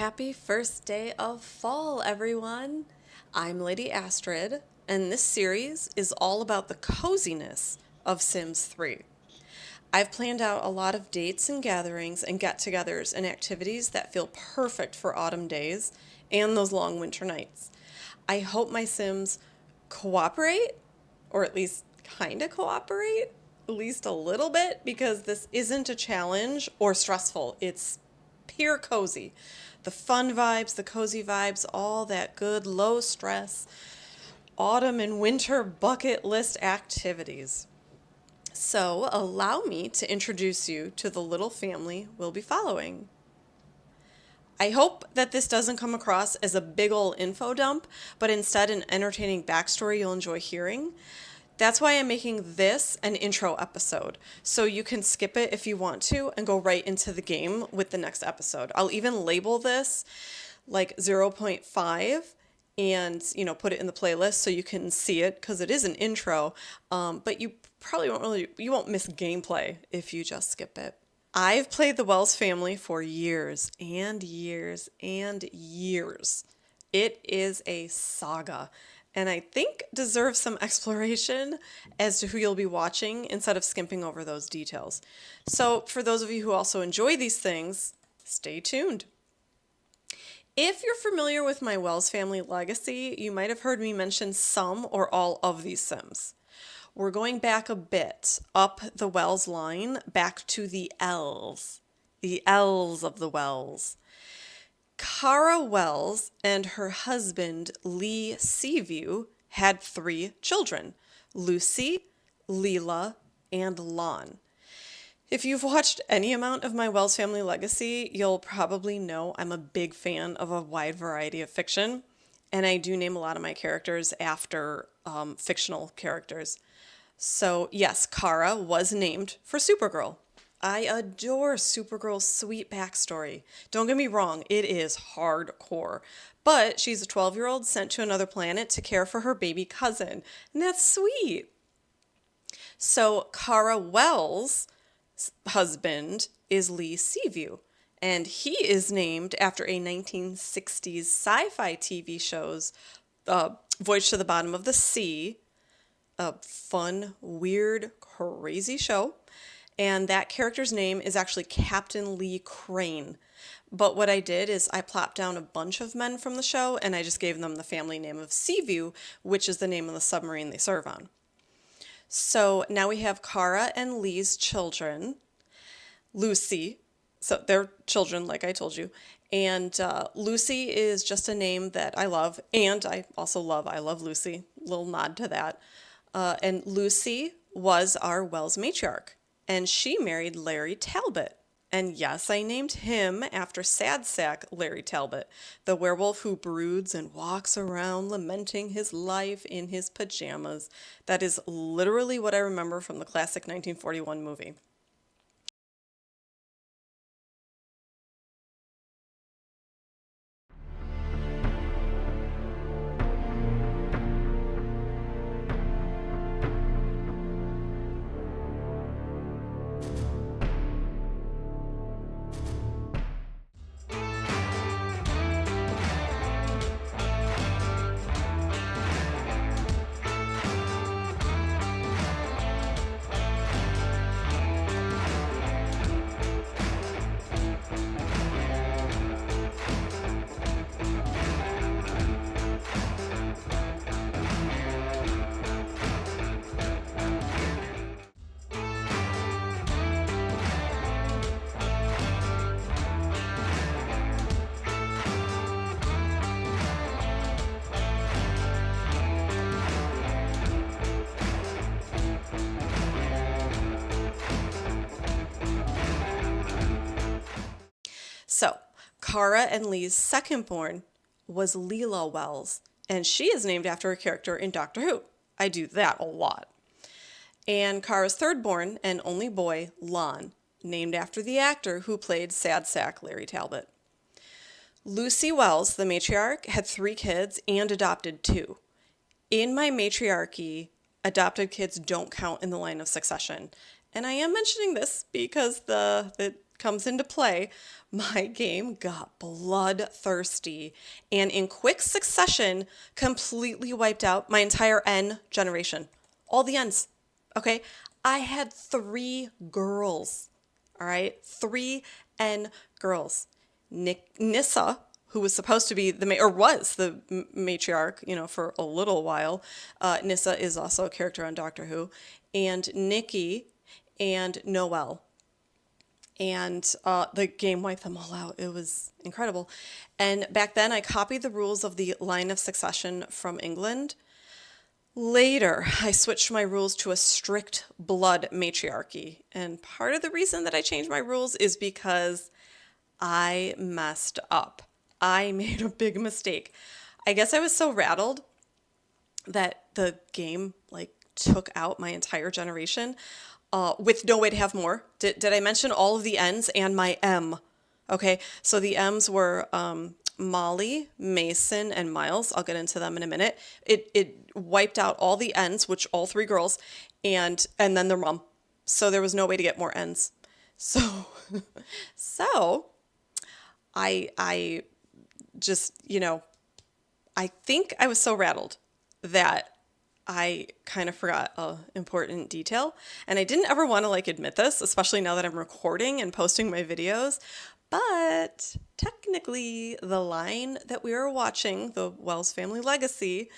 Happy first day of fall, everyone! I'm Lady Astrid, and this series is all about the coziness of Sims 3. I've planned out a lot of dates and gatherings and get-togethers and activities that feel perfect for autumn days and those long winter nights. I hope my Sims cooperate, or at least kind of cooperate, at least a little bit, because this isn't a challenge or stressful. It's pure cozy. The fun vibes, the cozy vibes, all that good low stress autumn and winter bucket list activities. So, allow me to introduce you to the little family we'll be following. I hope that this doesn't come across as a big ol' info dump, but instead an entertaining backstory you'll enjoy hearing. That's why I'm making this an intro episode, so you can skip it if you want to and go right into the game with the next episode. I'll even label this like 0.5 and, put it in the playlist so you can see it because it is an intro, but you probably won't miss gameplay if you just skip it. I've played the Wells family for years and years and years. It is a saga, and I think deserves some exploration as to who you'll be watching instead of skimping over those details. So for those of you who also enjoy these things, stay tuned. If you're familiar with my Wells family legacy, you might have heard me mention some or all of these Sims. We're going back a bit up the Wells line, back to the L's of the Wells. Cara Wells and her husband, Lee Seaview, had 3 children, Lucy, Leela, and Lon. If you've watched any amount of my Wells family legacy, you'll probably know I'm a big fan of a wide variety of fiction, and I do name a lot of my characters after fictional characters. So yes, Cara was named for Supergirl. I adore Supergirl's sweet backstory. Don't get me wrong, it is hardcore. But she's a 12-year-old sent to another planet to care for her baby cousin. And that's sweet. So Cara Wells' husband is Lee Seaview. And he is named after a 1960s sci-fi TV show's Voyage to the Bottom of the Sea. A fun, weird, crazy show. And that character's name is actually Captain Lee Crane. But what I did is I plopped down a bunch of men from the show and I just gave them the family name of Seaview, which is the name of the submarine they serve on. So now we have Cara and Lee's children, Lucy. So they're children, like I told you. And Lucy is just a name that I love. And I also I love Lucy. Little nod to that. And Lucy was our Wells matriarch. And she married Larry Talbot. And yes, I named him after Sad Sack Larry Talbot, the werewolf who broods and walks around lamenting his life in his pajamas. That is literally what I remember from the classic 1941 movie. So, Cara and Lee's second born was Leela Wells, and she is named after a character in Doctor Who. I do that a lot. And Cara's third born and only boy, Lon, named after the actor who played Sad Sack Larry Talbot. Lucy Wells, the matriarch, had 3 kids and adopted 2. In my matriarchy, adopted kids don't count in the line of succession. And I am mentioning this because the comes into play, my game got bloodthirsty and in quick succession completely wiped out my entire N generation. All the N's. Okay? I had 3 girls. All right? 3 N girls. Nissa, who was supposed to be or was the matriarch, for a little while. Nissa is also a character on Doctor Who. And Nikki and Noelle. And the game wiped them all out. It was incredible. And back then, I copied the rules of the line of succession from England. Later, I switched my rules to a strict blood matriarchy. And part of the reason that I changed my rules is because I messed up. I made a big mistake. I guess I was so rattled that the game took out my entire generation with no way to have more. Did I mention all of the N's and my M? Okay, so the M's were Molly, Mason, and Miles. I'll get into them in a minute. It wiped out all the N's, which all 3 girls, and then their mom. So there was no way to get more N's. So I just, I think I was so rattled that I kind of forgot an important detail. And I didn't ever want to admit this, especially now that I'm recording and posting my videos. But technically, the line that we are watching, the Wells Family Legacy,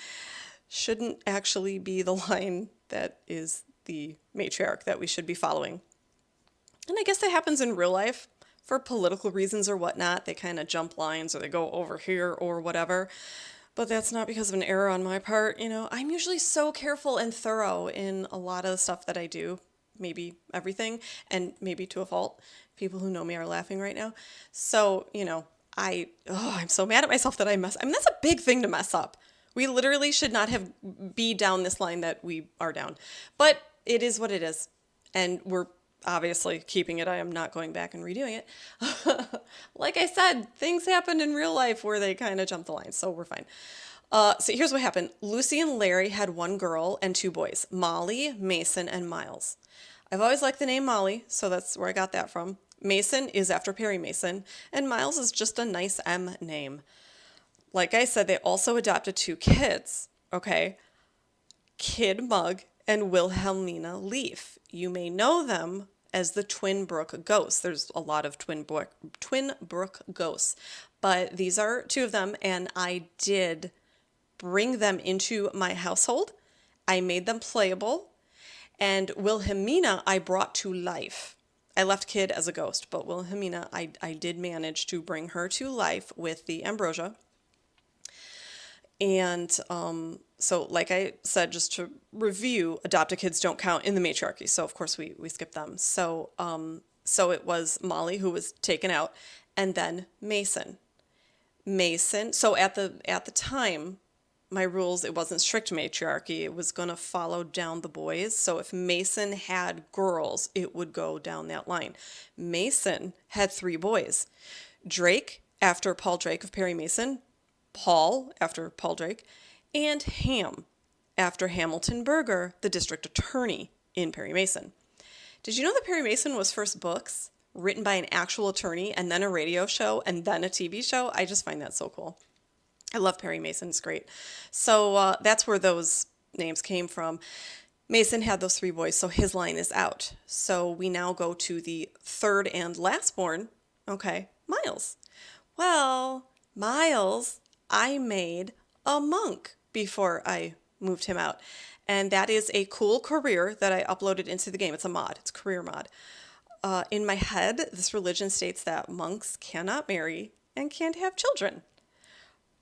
shouldn't actually be the line that is the matriarch that we should be following. And I guess that happens in real life for political reasons or whatnot. They kind of jump lines or they go over here or whatever. But that's not because of an error on my part. I'm usually so careful and thorough in a lot of the stuff that I do. Maybe everything, and maybe to a fault. People who know me are laughing right now. So, I'm so mad at myself that I mess. I mean, that's a big thing to mess up. We literally should not be down this line that we are down. But it is what it is. And we're obviously keeping it. I am not going back and redoing it. Like I said, things happened in real life where they kind of jumped the line, so we're fine. So here's what happened. Lucy and Larry had 1 girl and 2 boys, Molly, Mason, and Miles. I've always liked the name Molly, so that's where I got that from. Mason is after Perry Mason, and Miles is just a nice M name. Like I said, they also adopted 2 kids, okay? Kid Mug and Wilhelmina Leaf. You may know them as the Twin Brook ghosts. There's a lot of Twin Brook ghosts, but these are 2 of them, and I did bring them into my household. I made them playable, and Wilhelmina I brought to life. I left Kid as a ghost, but Wilhelmina I did manage to bring her to life with the ambrosia. And so like I said, just to review, adopted kids don't count in the matriarchy. So of course we skip them. So it was Molly who was taken out, and then Mason. So at the time, my rules, it wasn't strict matriarchy. It was going to follow down the boys. So if Mason had girls, it would go down that line. Mason had 3 boys. Drake, after Paul Drake of Perry Mason. Paul, after Paul Drake. And Ham, after Hamilton Berger, the district attorney in Perry Mason. Did you know that Perry Mason was first books written by an actual attorney and then a radio show and then a TV show? I just find that so cool. I love Perry Mason. It's great. So that's where those names came from. Mason had those 3 boys, so his line is out. So we now go to the 3rd and last born, okay, Miles. Well, Miles, I made a monk before I moved him out. And that is a cool career that I uploaded into the game. It's a mod. It's a career mod. In my head, this religion states that monks cannot marry and can't have children.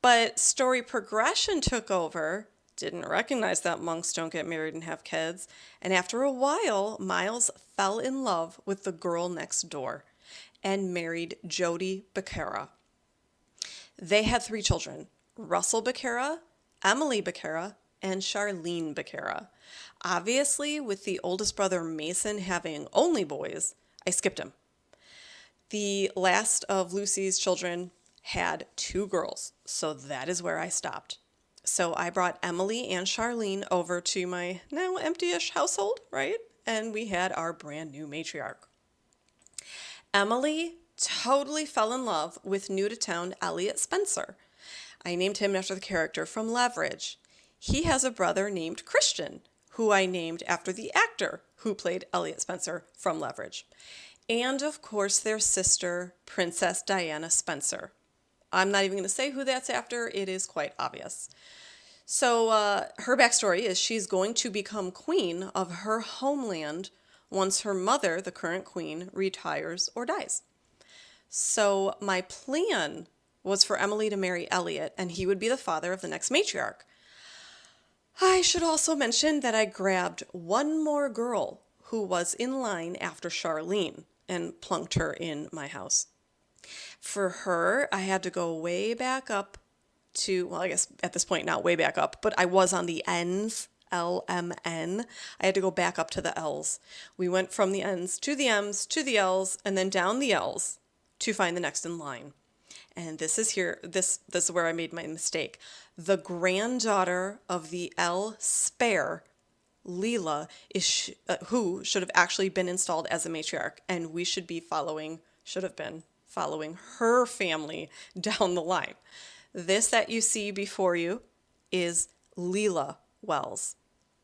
But story progression took over, didn't recognize that monks don't get married and have kids, and after a while, Miles fell in love with the girl next door and married Jody Becerra. They had 3 children, Russell Becerra, Emily Becerra, and Charlene Becerra. Obviously, with the oldest brother Mason having only boys, I skipped him. The last of Lucy's children had 2 girls, so that is where I stopped. So I brought Emily and Charlene over to my now empty-ish household, right? And we had our brand new matriarch. Emily totally fell in love with new to town Eliot Spencer. I named him after the character from Leverage. He has a brother named Christian, who I named after the actor who played Eliot Spencer from Leverage. And of course, their sister, Princess Diana Spencer. I'm not even going to say who that's after, it is quite obvious. So, her backstory is she's going to become queen of her homeland once her mother, the current queen, retires or dies. So, my plan was for Emily to marry Eliot, and he would be the father of the next matriarch. I should also mention that I grabbed one more girl who was in line after Charlene and plunked her in my house. For her, I had to go way back up to, well, I guess at this point not way back up, but I was on the N's, LMN. I had to go back up to the L's. We went from the N's to the M's to the L's and then down the L's to find the next in line. And this is here, this is where I made my mistake. The granddaughter of the L spare, Leela, is who should have actually been installed as a matriarch, and we should have been following her family down the line. This that you see before you is Leela Wells.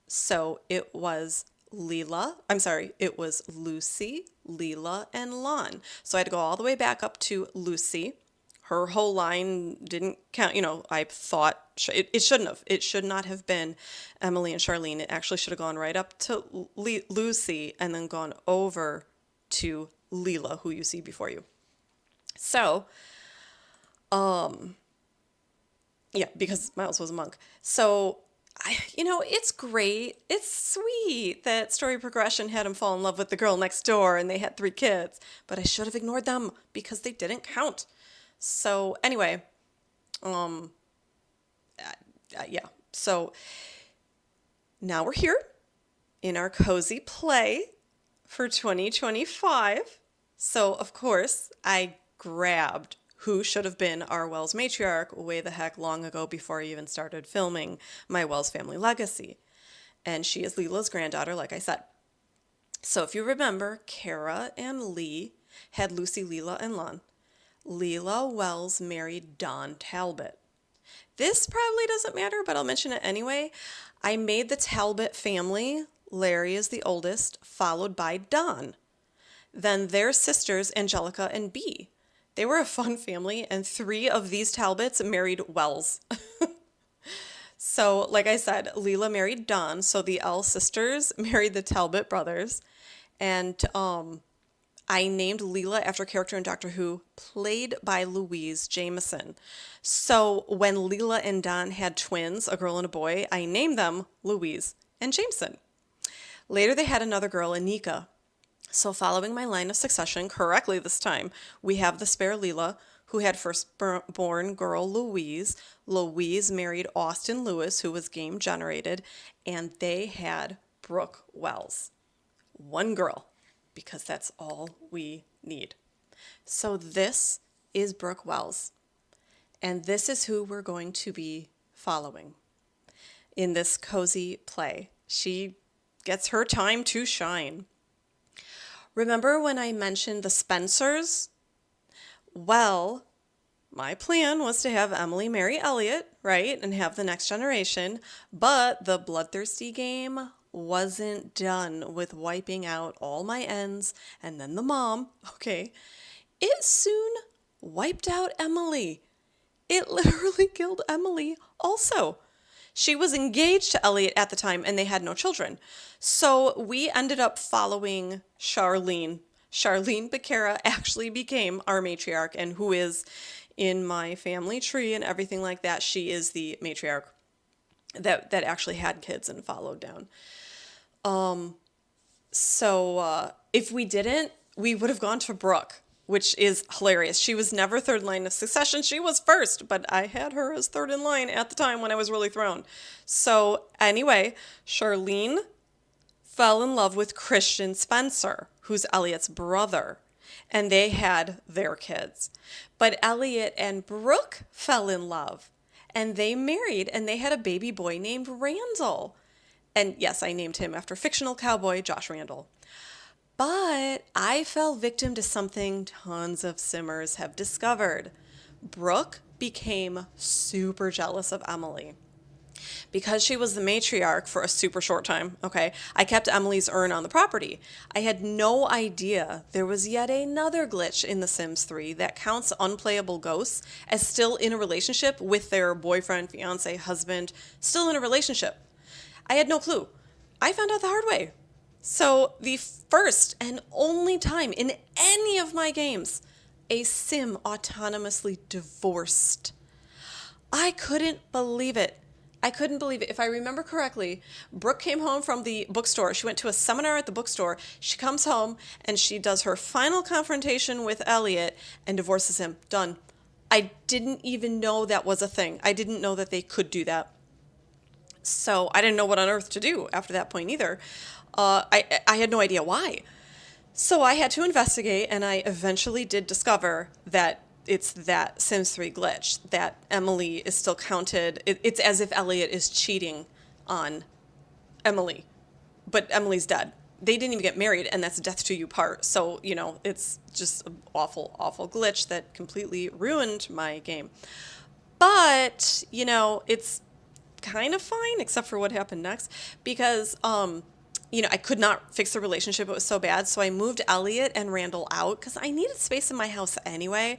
So it was it was Lucy, Leela, and Lon. So I had to go all the way back up to Lucy. Her whole line didn't count. I thought it shouldn't have. It should not have been Emily and Charlene. It actually should have gone right up to Lucy and then gone over to Leela, who you see before you. So, yeah, because Miles was a monk. So, it's great. It's sweet that story progression had him fall in love with the girl next door and they had 3 kids. But I should have ignored them because they didn't count. So, anyway, yeah. So, now we're here in our cozy play for 2025. So, of course, I grabbed who should have been our Wells matriarch way the heck long ago before I even started filming my Wells family legacy. And she is Leela's granddaughter, like I said. So if you remember, Kara and Lee had Lucy, Leela, and Lon. Leela Wells married Don Talbot. This probably doesn't matter, but I'll mention it anyway. I made the Talbot family, Larry is the oldest, followed by Don. Then their sisters, Angelica and Bee. They were a fun family, and 3 of these Talbots married Wells. So, like I said, Leela married Don, so the L sisters married the Talbot brothers. And I named Leela after a character in Doctor Who, played by Louise Jameson. So when Leela and Don had twins, a girl and a boy, I named them Louise and Jameson. Later they had another girl, Anika. So following my line of succession correctly this time, we have the spare Leela, who had firstborn girl Louise. Louise married Austin Lewis, who was game generated, and they had Brook Wells. 1 girl, because that's all we need. So this is Brook Wells, and this is who we're going to be following in this cozy play. She gets her time to shine. Remember when I mentioned the Spencers? Well, my plan was to have Emily marry Eliot, right, and have the next generation, but the bloodthirsty game wasn't done with wiping out all my ends and then the mom, okay. It soon wiped out Emily. It literally killed Emily also. She was engaged to Eliot at the time and they had no children. So we ended up following Charlene. Charlene Becerra actually became our matriarch, and who is in my family tree and everything like that. She is the matriarch that actually had kids and followed down. So if we didn't, we would have gone to Brook, which is hilarious. She was never 3rd line of succession. She was 1st, but I had her as 3rd in line at the time when I was really thrown. So anyway, Charlene fell in love with Christian Spencer, who's Eliot's brother, and they had their kids. But Eliot and Brook fell in love, and they married, and they had a baby boy named Randall. And yes, I named him after fictional cowboy Josh Randall. But I fell victim to something tons of simmers have discovered. Brooke became super jealous of Emily. Because she was the matriarch for a super short time, okay, I kept Emily's urn on the property. I had no idea there was yet another glitch in The Sims 3 that counts unplayable ghosts as still in a relationship with their boyfriend, fiance, husband, still in a relationship. I had no clue. I found out the hard way. So, the first and only time in any of my games a sim autonomously divorced. I couldn't believe it. I couldn't believe it. If I remember correctly, Brooke came home from the bookstore. She went to a seminar at the bookstore. She comes home and she does her final confrontation with Eliot and divorces him. Done. I didn't even know that was a thing. I didn't know that they could do that. So I didn't know what on earth to do after that point either. I had no idea why. So I had to investigate, and I eventually did discover that it's that Sims 3 glitch, that Emily is still counted. It's as if Eliot is cheating on Emily, but Emily's dead. They didn't even get married, and that's death to you part. So, it's just an awful, awful glitch that completely ruined my game. But, it's kind of fine, except for what happened next, because I could not fix the relationship. It was so bad. So I moved Eliot and Randall out because I needed space in my house anyway,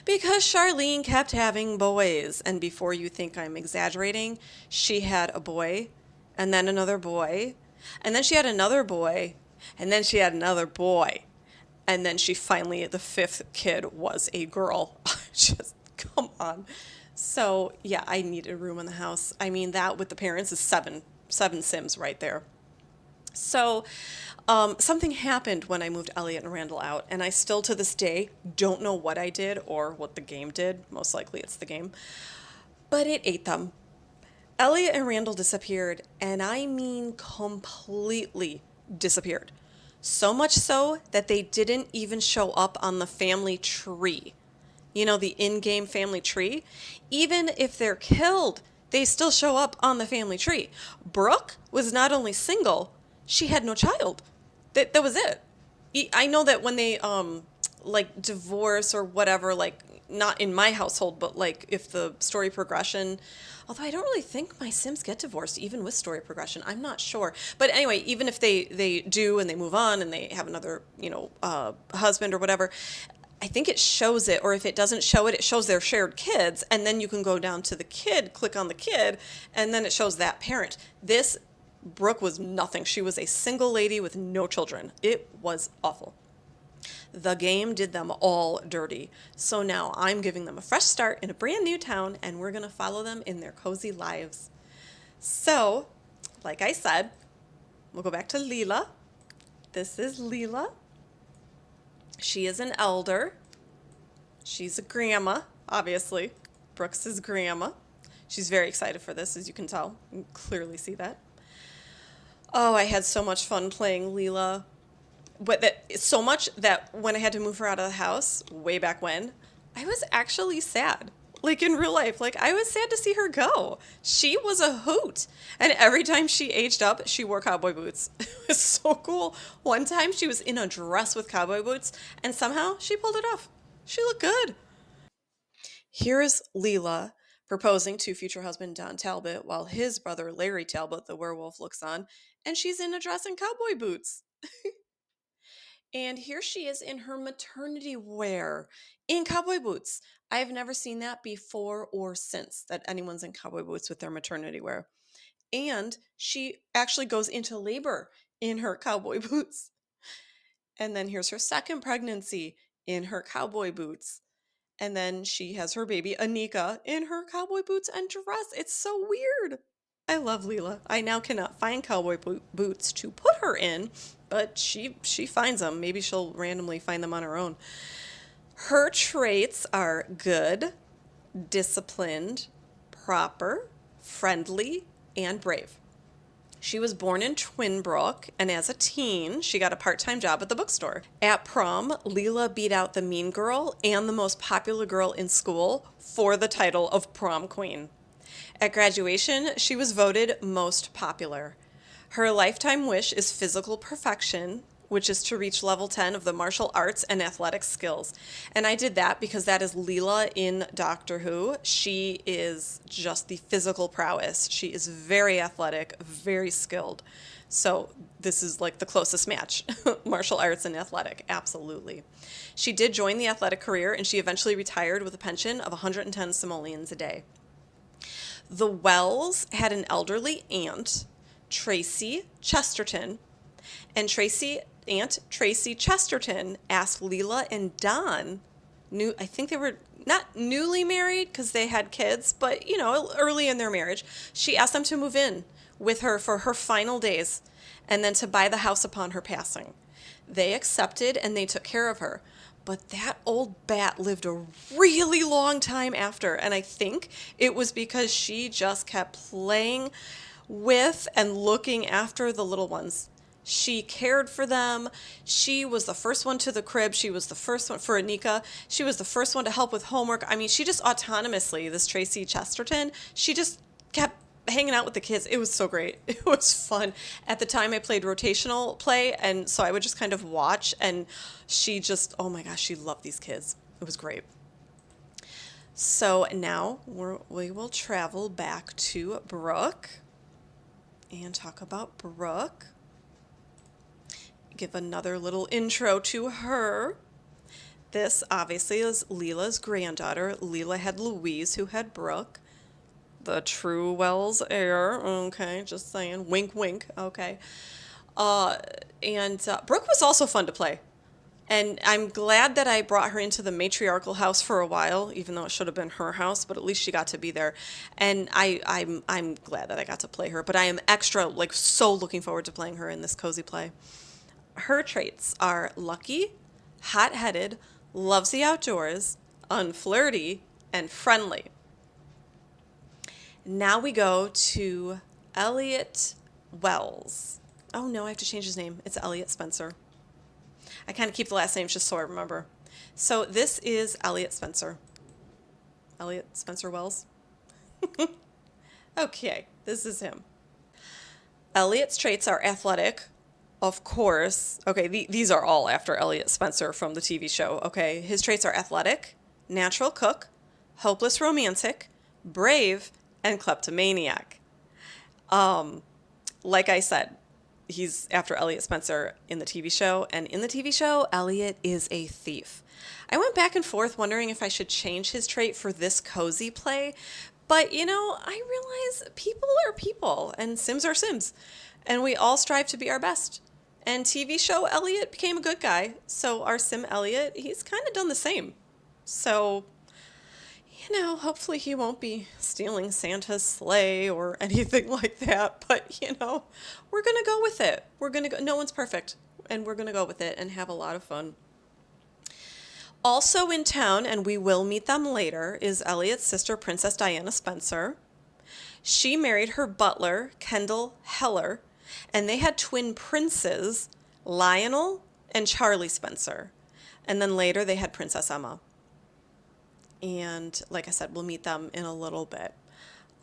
because Charlene kept having boys. And before you think I'm exaggerating, she had a boy and then another boy. And then she had another boy. And then she had another boy. And then she finally, the fifth kid was a girl. Just, come on. So, yeah, I needed a room in the house. I mean, that with the parents is seven Sims right there. So, something happened when I moved Eliot and Randall out, and I still to this day don't know what I did or what the game did. Most likely it's the game. But it ate them. Eliot and Randall disappeared, and I mean completely disappeared. So much so that they didn't even show up on the family tree. The in-game family tree. Even if they're killed, they still show up on the family tree. Brooke was not only single, she had no child. That was it. I know that when they like divorce or whatever, like not in my household, but like if the story progression, although I don't really think my Sims get divorced even with story progression. I'm not sure. But anyway, even if they do and they move on and they have another, husband or whatever, I think it shows it, or if it doesn't show it, it shows their shared kids, and then you can go down to the kid, click on the kid, and then it shows that parent. This Brooke was nothing. She was a single lady with no children. It was awful. The game did them all dirty. So now I'm giving them a fresh start in a brand new town, and we're going to follow them in their cozy lives. So, like I said, we'll go back to Leela. This is Leela. She is an elder. She's a grandma, obviously. Brooks is grandma. She's very excited for this, as you can tell. You can clearly see that. Oh, I had so much fun playing Leela. But so much that when I had to move her out of the house, way back when, I was actually sad. Like in real life, like I was sad to see her go. She was a hoot. And every time she aged up, she wore cowboy boots. It was so cool. One time she was in a dress with cowboy boots and somehow she pulled it off. She looked good. Here's Leela proposing to future husband Don Talbot while his brother Larry Talbot, the werewolf, looks on, and she's in a dress and cowboy boots. And here she is in her maternity wear in cowboy boots. I've never seen that before or since, that anyone's in cowboy boots with their maternity wear. And she actually goes into labor in her cowboy boots. And then here's her second pregnancy in her cowboy boots. And then she has her baby Anika in her cowboy boots and dress. It's so weird. I love Leela. I now cannot find cowboy boots to put her in, but she finds them. Maybe she'll randomly find them on her own. Her traits are good, disciplined, proper, friendly, and brave. She was born in Twinbrook, and as a teen, she got a part-time job at the bookstore. At prom, Leela beat out the mean girl and the most popular girl in school for the title of prom queen. At graduation, she was voted most popular. Her lifetime wish is physical perfection, which is to reach level 10 of the martial arts and athletic skills. And I did that because that is Leela in Doctor Who. She is just the physical prowess. She is very athletic, very skilled. So this is like the closest match. Martial arts and athletic, absolutely. She did join the athletic career and she eventually retired with a pension of 110 simoleons a day. The Wells had an elderly aunt, Tracy Chesterton, and Aunt Tracy Chesterton asked Leela and Don, I think they were not newly married because they had kids, but early in their marriage, she asked them to move in with her for her final days and then to buy the house upon her passing. They accepted and they took care of her. But that old bat lived a really long time after. And I think it was because she just kept playing with and looking after the little ones. She cared for them. She was the first one to the crib. She was the first one for Anika. She was the first one to help with homework. I mean, she just autonomously, this Tracy Chesterton, she just kept hanging out with the kids. It was so great. It was fun. At the time I played rotational play, and so I would just kind of watch, and she just, oh my gosh, she loved these kids. It was great. So now we will travel back to Brook and talk about Brook. Give another little intro to her. This obviously is Leela's granddaughter. Leela had Louise, who had Brook. The true Wells heir. Okay, just saying. Wink, wink. Okay. And Brooke was also fun to play. And I'm glad that I brought her into the matriarchal house for a while, even though it should have been her house, but at least she got to be there. And I'm glad that I got to play her, but I am extra, so looking forward to playing her in this cozy play. Her traits are lucky, hot-headed, loves the outdoors, unflirty, and friendly. Now we go to Eliot Wells. Oh no, I have to change his name. It's Eliot Spencer. I kind of keep the last names just so I remember. So this is Eliot Spencer. Eliot Spencer Wells. Okay, this is him. Eliot's traits are athletic, of course. Okay, these are all after Eliot Spencer from the TV show. Okay, his traits are athletic, natural cook, hopeless romantic, brave, and kleptomaniac. Like I said, he's after Eliot Spencer in the TV show, and in the TV show, Eliot is a thief. I went back and forth wondering if I should change his trait for this cozy play, but I realize people are people, and Sims are Sims, and we all strive to be our best. And TV show Eliot became a good guy, so our Sim Eliot, he's kind of done the same. So hopefully he won't be stealing Santa's sleigh or anything like that. But, we're going to go with it. We're going to go. No one's perfect. And we're going to go with it and have a lot of fun. Also in town, and we will meet them later, is Eliot's sister, Princess Diana Spencer. She married her butler, Kendall Heller, and they had twin princes, Lionel and Charlie Spencer. And then later they had Princess Emma. And like I said, we'll meet them in a little bit.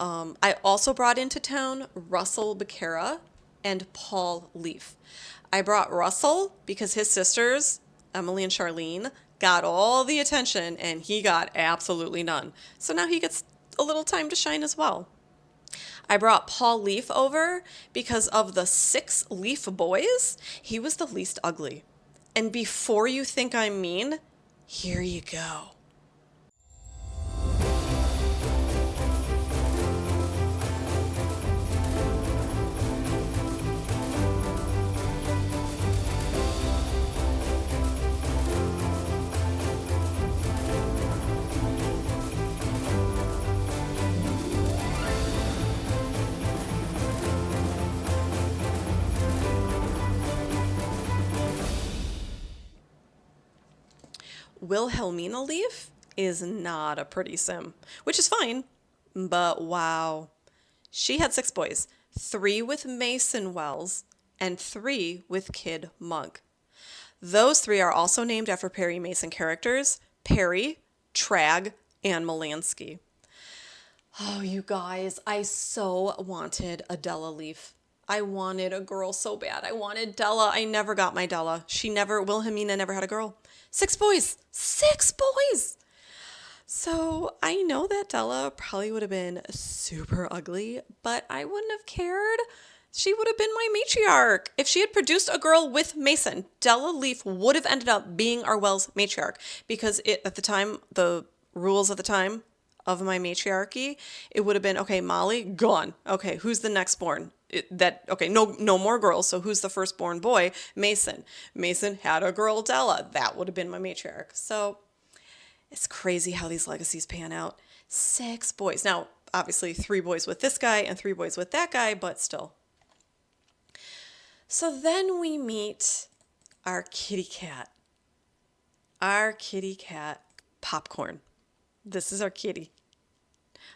I also brought into town Russell Becerra and Paul Leaf. I brought Russell because his sisters, Emily and Charlene, got all the attention and he got absolutely none. So now he gets a little time to shine as well. I brought Paul Leaf over because of the 6 Leaf boys, he was the least ugly. And before you think I'm mean, here you go. Wilhelmina Leaf is not a pretty sim, which is fine, but wow. She had 6 boys, 3 with Mason Wells and 3 with Kid Monk. Those 3 are also named after Perry Mason characters, Perry, Tragg, and Molansky. Oh, you guys, I so wanted Adela Leaf. I wanted a girl so bad. I wanted Della. I never got my Della. Wilhelmina never had a girl. Six boys. Six boys. So I know that Della probably would have been super ugly, but I wouldn't have cared. She would have been my matriarch. If she had produced a girl with Mason, Della Leaf would have ended up being our Wells matriarch because at the time, the rules at the time of my matriarchy, it would have been, okay, Molly, gone. Okay, who's the next born? Okay, no more girls. So who's the firstborn boy? Mason. Mason had a girl, Della. That would have been my matriarch. So it's crazy how these legacies pan out. Six boys. Now, obviously, three boys with this guy and three boys with that guy, but still. So then we meet our kitty cat. Our kitty cat, Popcorn. This is our kitty.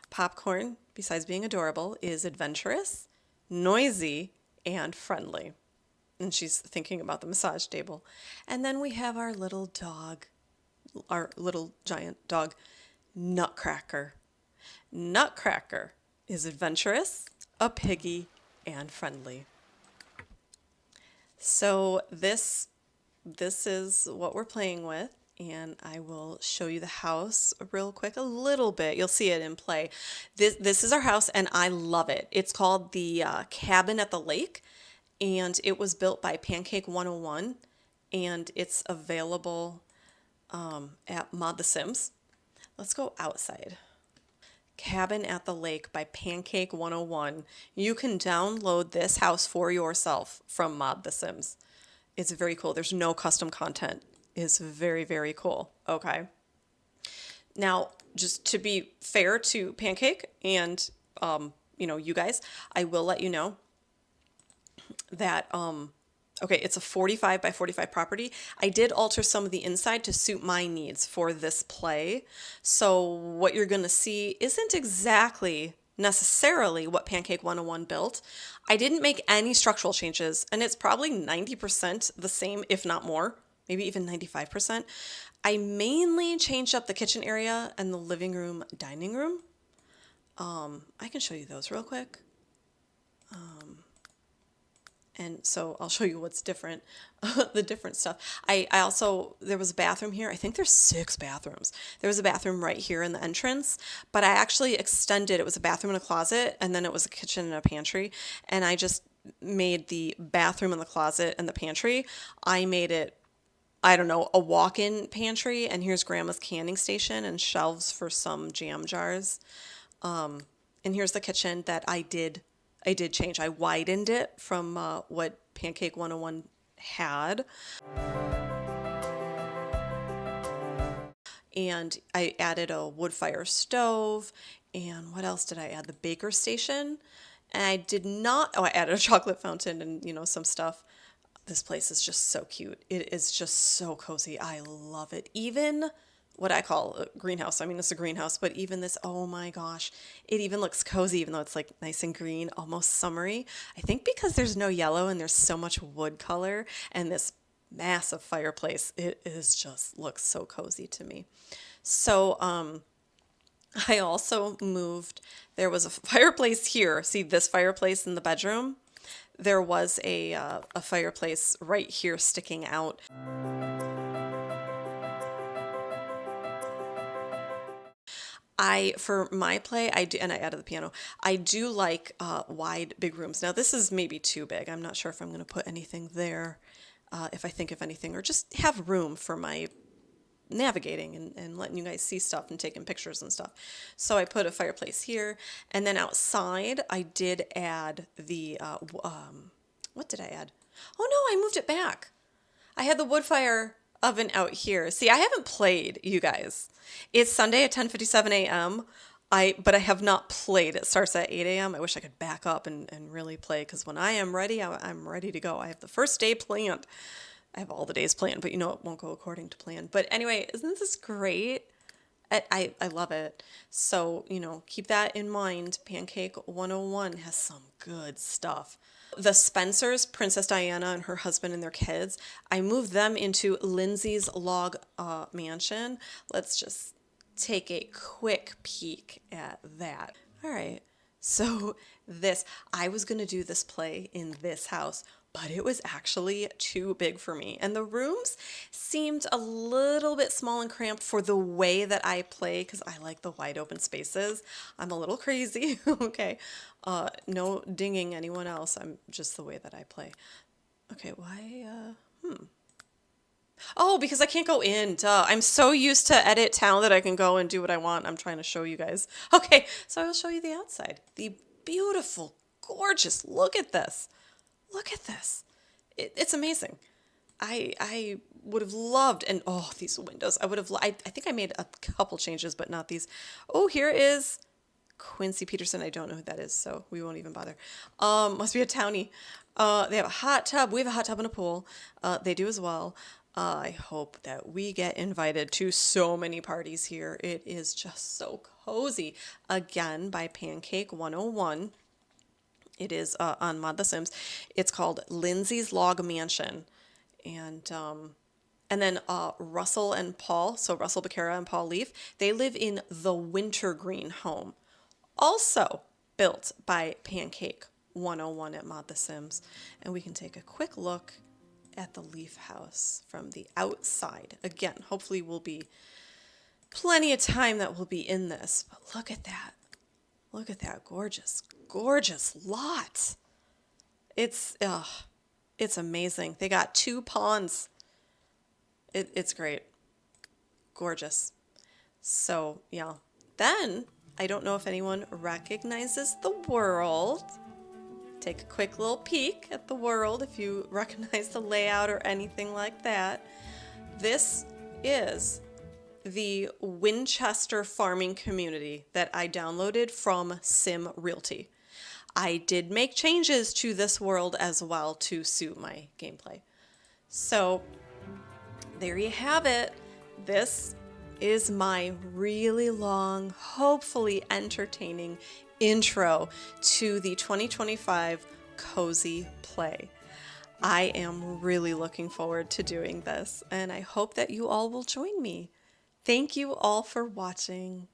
Popcorn, besides being adorable, is adventurous, noisy, and friendly. And she's thinking about the massage table. And then we have our little dog, our little giant dog, Nutcracker. Nutcracker is adventurous, a piggy, and friendly. So this is what we're playing with, and I will show you the house real quick a little bit. You'll see it in play. This is our house, and I love it. It's called the Cabin at the Lake, and it was built by Pancake 101, and it's available at Mod the Sims. Let's go outside. Cabin at the Lake by Pancake 101. You can download this house for yourself from Mod the Sims. It's very cool. There's no custom content. It's very, very cool. Okay. Now, just to be fair to Pancake and you guys, I will let you know that okay, it's a 45 by 45 property. I did alter some of the inside to suit my needs for this play. So what you're going to see isn't exactly necessarily what Pancake 101 built. I didn't make any structural changes, and it's probably 90% the same, if not more, maybe even 95%. I mainly changed up the kitchen area and the living room, dining room. I can show you those real quick. And so I'll show you what's different, the different stuff. I also, there was a bathroom here. I think there's 6 bathrooms. There was a bathroom right here in the entrance, but I actually extended, it was a bathroom and a closet, and then it was a kitchen and a pantry. And I just made the bathroom and the closet and the pantry, I made it, I don't know, a walk-in pantry. And here's Grandma's canning station and shelves for some jam jars. And here's the kitchen that I did change. I widened it from what Pancake 101 had. And I added a wood fire stove. And what else did I add? The baker station. And I did not, I added a chocolate fountain and, some stuff. This place is just so cute. It is just so cozy. I love it. Even what I call a greenhouse. I mean, it's a greenhouse, but even this, oh my gosh, it even looks cozy, even though it's like nice and green, almost summery. I think because there's no yellow and there's so much wood color and this massive fireplace, it is just looks so cozy to me. So, I also moved, there was a fireplace here. See this fireplace in the bedroom? There was a fireplace right here sticking out. For my play, I do, and I added the piano. I do like wide, big rooms. Now, this is maybe too big. I'm not sure if I'm going to put anything there, if I think of anything, or just have room for my navigating and letting you guys see stuff and taking pictures and stuff. So I put a fireplace here, and then outside, I did add the, what did I add? Oh no, I moved it back. I had the wood fire oven out here. See, I haven't played, you guys. It's Sunday at 10:57 a.m. But I have not played. It starts at 8 a.m. I wish I could back up and really play, because when I am ready, I'm ready to go. I have the first day planned. I have all the days planned, but it won't go according to plan. But anyway, isn't this great? I love it. So, keep that in mind. Pancake 101 has some good stuff. The Spencers, Princess Diana and her husband and their kids, I moved them into Lindsay's log mansion. Let's just take a quick peek at that. All right. So this, I was going to do this play in this house, but it was actually too big for me. And the rooms seemed a little bit small and cramped for the way that I play because I like the wide open spaces. I'm a little crazy, okay? No dinging anyone else. I'm just the way that I play. Okay, why? Oh, because I can't go in. Duh. I'm so used to Edit Town that I can go and do what I want. I'm trying to show you guys. Okay, so I will show you the outside. The beautiful, gorgeous. Look at this. Look at this. It's amazing. I would have loved, and oh, these windows. I think I made a couple changes, but not these. Oh, here is Quincy Peterson. I don't know who that is, so we won't even bother. Must be a townie. They have a hot tub. We have a hot tub and a pool. They do as well. I hope that we get invited to so many parties here. It is just so cozy. Again, by Pancake 101. It is on Mod The Sims. It's called Lindsay's Log Mansion. And then Russell and Paul, so Russell Becerra and Paul Leaf, they live in the Wintergreen home. Also built by Pancake 101 at Mod The Sims. And we can take a quick look at the Leaf house from the outside. Again, hopefully we'll be plenty of time that we'll be in this. But look at that. Look at that gorgeous, gorgeous lot. It's amazing. They got 2 ponds. It's great. Gorgeous. So, yeah. Then, I don't know if anyone recognizes the world. Take a quick little peek at the world if you recognize the layout or anything like that. This is the Winchester farming community that I downloaded from Sim Realty. I did make changes to this world as well to suit my gameplay. So there you have it. This is my really long, hopefully entertaining intro to the 2025 Cozy Play. I am really looking forward to doing this, and I hope that you all will join me. Thank you all for watching.